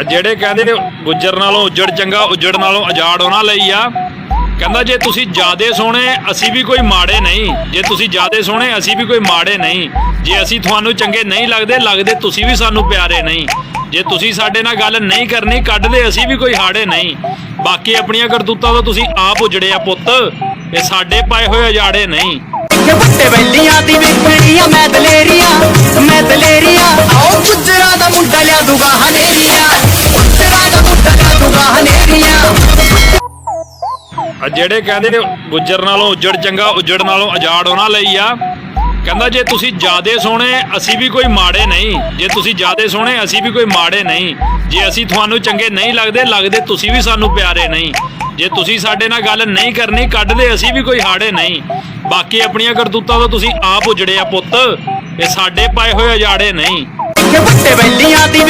ਜਿਹੜੇ ਕਹਿੰਦੇ ਗੁੱਜਰ ਨਾਲੋਂ ਉੱਜੜ ਚੰਗਾ, ਉੱਜੜ ਨਾਲੋਂ ਆਜ਼ਾਦ ਉਹਨਾਂ ਲਈ ਆ। ਕਹਿੰਦਾ ਜੇ ਤੁਸੀਂ ਜ਼ਿਆਦੇ ਸੋਹਣੇ ਅਸੀਂ ਵੀ ਕੋਈ ਮਾੜੇ ਨਹੀਂ, ਜੇ ਤੁਸੀਂ ਜ਼ਿਆਦੇ ਸੋਹਣੇ ਅਸੀਂ ਵੀ ਕੋਈ ਮਾੜੇ ਨਹੀਂ, ਜੇ ਅਸੀਂ ਤੁਹਾਨੂੰ ਚੰਗੇ ਨਹੀਂ ਲੱਗਦੇ ਤੁਸੀਂ ਵੀ ਸਾਨੂੰ ਪਿਆਰੇ ਨਹੀਂ, ਜੇ ਤੁਸੀਂ ਸਾਡੇ ਨਾਲ ਗੱਲ ਨਹੀਂ ਕਰਨੀ ਕੱਢਦੇ ਅਸੀਂ ਵੀ ਕੋਈ ਹਾੜੇ ਨਹੀਂ। ਬਾਕੀ ਆਪਣੀਆਂ ਕਰਤੂਤਾਂ ਤੋਂ ਤੁਸੀਂ ਆਪ ਉਜੜੇ ਆ ਪੁੱਤ, ਇਹ ਸਾਡੇ ਪਾਏ ਹੋਏ ਅਜਾੜੇ ਨਹੀਂ। ਵੱਡੇ ਬੈਲੀਆਂ ਦੀ ਵੇਖਣੀਆਂ ਮੈਂ ਦਲੇਰੀਆਂ ਆਓ ਗੁੱਜਰਾਂ ਦਾ ਮੁੰਡਾ ਲਿਆ ਦੂਗਾ ਹਨੇਰੀਆਂ, ਗੁੱਜਰਾਂ ਦਾ ਮੁੰਡਾ ਲਿਆ ਦੂਗਾ ਹਨੇਰੀਆਂ। ਜਿਹੜੇ ਕਹਿੰਦੇ ਗੁੱਜਰ ਨਾਲੋਂ ਉੱਜੜ ਚੰਗਾ, ਉੱਜੜ ਨਾਲੋਂ ਆਜ਼ਾਦ ਉਹਨਾਂ ਲਈ ਆ। ਕਹਿੰਦਾ ਜੇ ਤੁਸੀਂ ਜ਼ਿਆਦੇ ਸੋਹਣੇ ਅਸੀਂ ਵੀ ਕੋਈ ਮਾੜੇ ਨਹੀਂ, ਜੇ ਤੁਸੀਂ ਜ਼ਿਆਦੇ ਸੋਹਣੇ ਅਸੀਂ ਵੀ ਕੋਈ ਮਾੜੇ ਨਹੀਂ, ਜੇ ਅਸੀਂ ਤੁਹਾਨੂੰ ਚੰਗੇ ਨਹੀਂ ਲੱਗਦੇ ਤੁਸੀਂ ਵੀ ਸਾਨੂੰ ਪਿਆਰੇ ਨਹੀਂ, ਜੇ ਤੁਸੀਂ ਸਾਡੇ ਨਾਲ ਗੱਲ ਨਹੀਂ ਕਰਨੀ ਕੱਢਦੇ ਅਸੀਂ ਵੀ ਕੋਈ ਹਾੜੇ ਨਹੀਂ। ਬਾਕੀ ਆਪਣੀਆਂ ਕਰਤੂਤਾਂ ਤੋਂ ਤੁਸੀਂ ਆਪ ਉਜੜੇ ਆ ਪੁੱਤ, ਇਹ ਸਾਡੇ ਪਾਏ ਹੋਏ ਅਜਾੜੇ ਨਹੀਂ। ਵੱਡੇ ਬੈਲੀਆਂ ਦੀ